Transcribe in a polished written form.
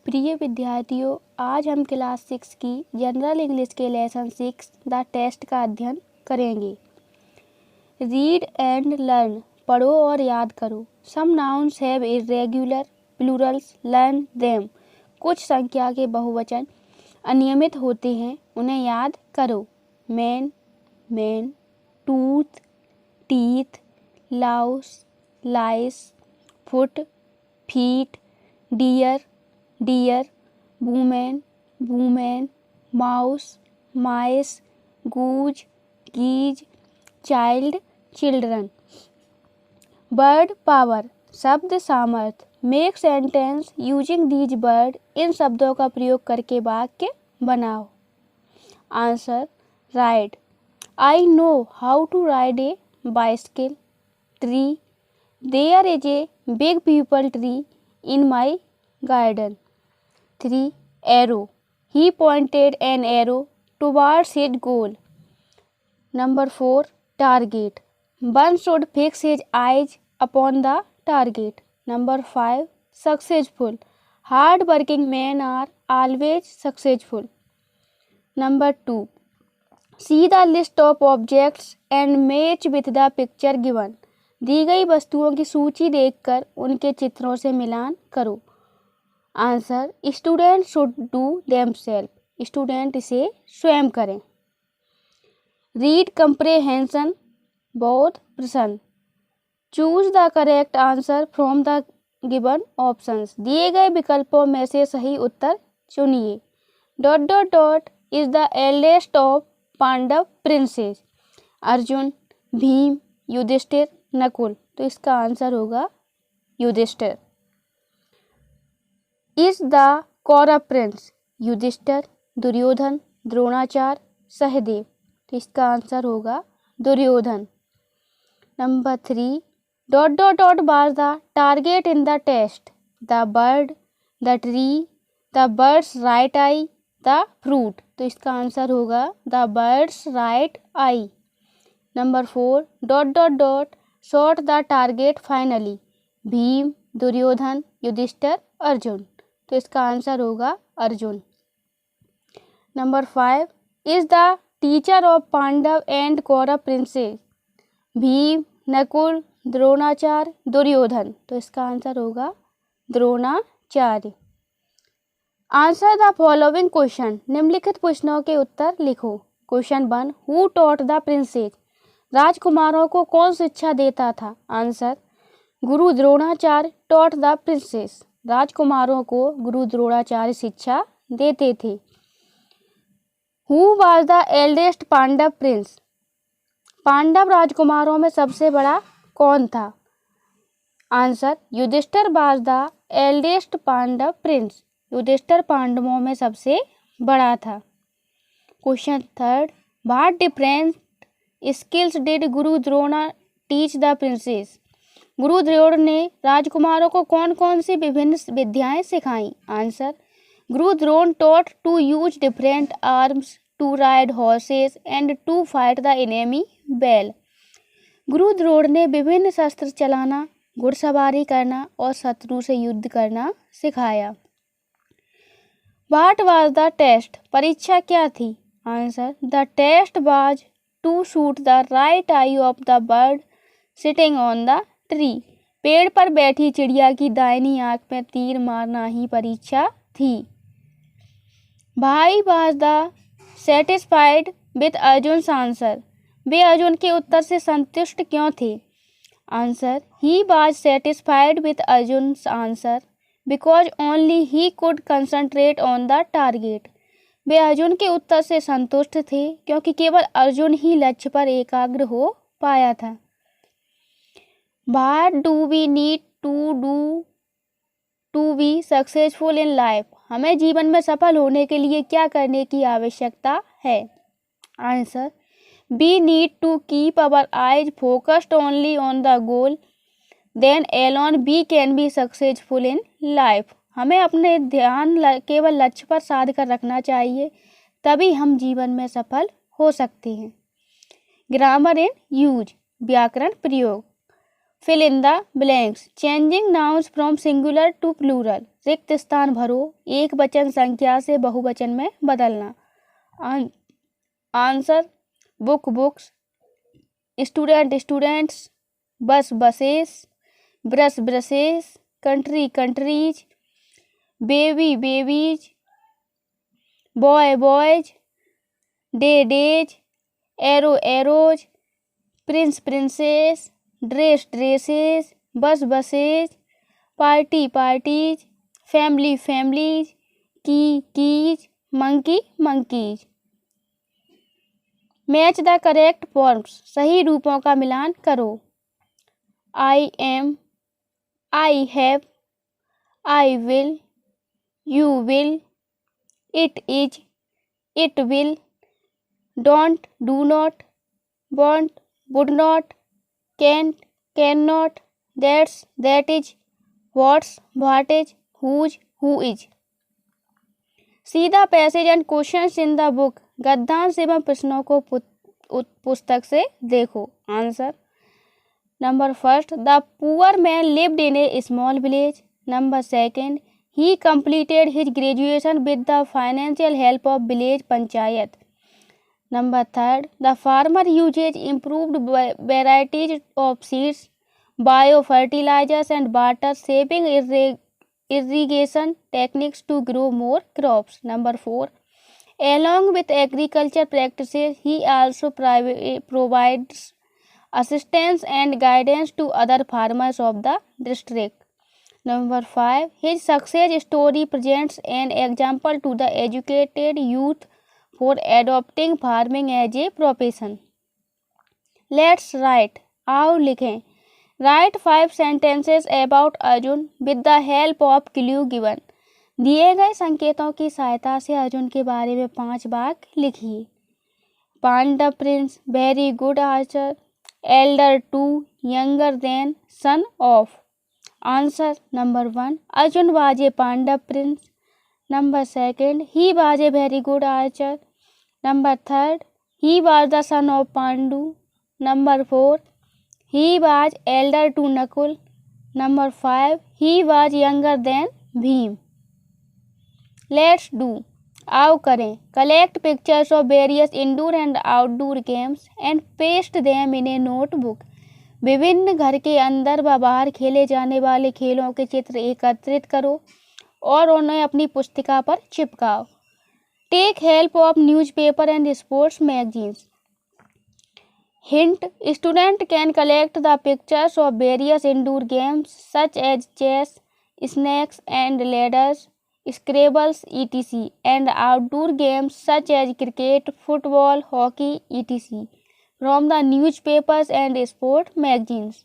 प्रिय विद्यार्थियों, आज हम क्लास 6 की जनरल इंग्लिश के लेसन 6 द टेस्ट का अध्ययन करेंगे। रीड एंड लर्न, पढ़ो और याद करो। Some nouns have irregular plurals, learn them. कुछ संख्या के बहुवचन अनियमित होते हैं, उन्हें याद करो। Man, man, tooth, teeth, louse, lice, foot, feet, deer, deer, women, women, mouse, mice, goose, geese, child, children. Word power, शब्द सामर्थ्य। Make sentence using these word, इन शब्दों का प्रयोग करके वाक्य बनाओ। Answer, ride, I know how to ride a bicycle. Tree, there is a big peepal tree in my garden. 3. Arrow, he pointed an arrow towards his goal. Number 4. Target, one should fix his eyes upon the target. Number 5. Successful, hard working men are always successful. Number 2. See the list of objects and match with the picture given. दी गई वस्तुओं की सूची देखकर उनके चित्रों से मिलान करो। Answer, student should do themselves, student इसे स्वयं करें। रीड कंप्रेहेंशन, बोध प्रश्न। Choose the correct answer from the given options, दिए गए विकल्पों में से सही उत्तर चुनिए। Dot dot dot is the eldest of Pandav princes. Arjun, Bhim, Yudhishthir, Nakul. तो इसका आंसर होगा Yudhishthir. Is the Kaurav prince. Yudhishthir, Duryodhan, Dronacharya, Sahadev. तो इसका आंसर होगा Duryodhan. Number 3, dot dot dot was the target in the test. The bird, the tree, the bird's right eye, the fruit. तो इसका answer होगा the bird's right eye. Number 4, dot dot dot shot the target finally. Bhim, Duryodhan, Yudhishthir, Arjun. तो इसका answer होगा Arjun. Number 5, is the teacher of Pandav and Kaurav princes. Bhim, Nakul, Dronacharya, Duryodhan. तो इसका answer होगा Dronacharya. Answer the following question, निम्नलिखित प्रश्नों के उत्तर लिखो। Question 1, who taught the princess. राजकुमारों को कौन शिक्षा देता था। Answer, Guru Dronacharya taught the princess. राजकुमारों को गुरु द्रोणाचार्य शिक्षा देते थे। Who was the eldest Pandava prince. Pandava राजकुमारों में सबसे बड़ा कौन था। Answer, Yudhishthira was the eldest Pandava prince. Yudhishthira पांडवों में सबसे बड़ा था। Question 3, what different skills did Guru Drona teach the princess. गुरु द्रोण ने राजकुमारों को कौन कौन सी विभिन्न विद्याएं सिखाई। Answer, Guru Drona taught to use different arms, to ride horses and to fight the enemy well. Guru Drona ने विभिन्न शस्त्र चलाना, घुड़सवारी करना और शत्रु से युद्ध करना सिखाया। व्हाट वाज द टेस्ट, परीक्षा क्या थी। Answer, the test was to shoot the right eye of the bird sitting on the tree. पेड़ पर बैठी चिड़िया की दाहिनी आंख में तीर मारना ही परीक्षा थी। Why was the satisfied with Arjun's answer. वे अर्जुन के उत्तर से संतुष्ट क्यों थे। Answer, he was satisfied with Arjun's answer because only he could concentrate on the target. वे अर्जुन के उत्तर से संतुष्ट थे क्योंकि केवल अर्जुन ही लक्ष्य पर एकाग्र हो पाया था। What do we need to do to be successful in life? हमें जीवन में सफल होने के लिए क्या करने की आवश्यकता है। Answer, we need to keep our eyes focused only on the goal, then alone we can be successful in life. हमें अपने ध्यान केवल लक्ष्य पर साध कर रखना चाहिए, तभी हम जीवन में सफल हो सकते हैं। ग्रामर एंड यूज, व्याकरण प्रयोग। Fill in the blanks, changing nouns from singular to plural, रिक्त स्थान भरो, एक वचन संख्या से बहुवचन में बदलना। Answer, book books, student students, bus buses, brush brushes, country countries, baby babies, boy boys, day days, arrow arrows, prince princes, dress dresses, bus buses, party parties, family families, key keys, monkey monkeys. Match the correct forms, सही रूपों का मिलान करो। I am, I have, I will, you will, it is, it will, don't do not, won't would not, can't can not, that's that is, what's what is, who's who is. See the passage and questions in the book, गद्यांश एवं प्रश्नों को पुस्तक से देखो। Answer, number first, the poor man lived in a small village. Number second, he completed his graduation with the financial help of village panchayat. Number third, the farmer uses improved varieties of seeds, bio fertilizers and water saving irrigation techniques to grow more crops. Number 4, along with agriculture practices, he also provides assistance and guidance to other farmers of the district. Number 5, his success story presents an example to the educated youth for adopting farming as a profession. Let's write. आओ लिखें। Right 5 sentences about Arjun with the help of clue given. दिए गए संकेतों की सहायता से अर्जुन के बारे में 5 वाक्य लिखिए। Pandav prince, very good archer, elder to, younger than, son of. Answer, number 1, Arjun was a Pandav prince. Number 2, he was a very good archer. Number 3, he was the son of Pandu. Number 4, he was elder to Nakul. Number 5, he was younger than Bhim. Let's do. आओ करें। Collect pictures of various indoor and outdoor games and paste them in a notebook. विभिन्न घर के अंदर व बाहर खेले जाने वाले खेलों के चित्र एकत्रित करो और उन्हें अपनी पुस्तिका पर चिपकाओ। Take help of newspaper and sports magazines. Hint, student can collect the pictures of various indoor games such as chess, snakes and ladders, Scrabbles, etc. and outdoor games such as cricket, football, hockey, etc. from the newspapers and sport magazines.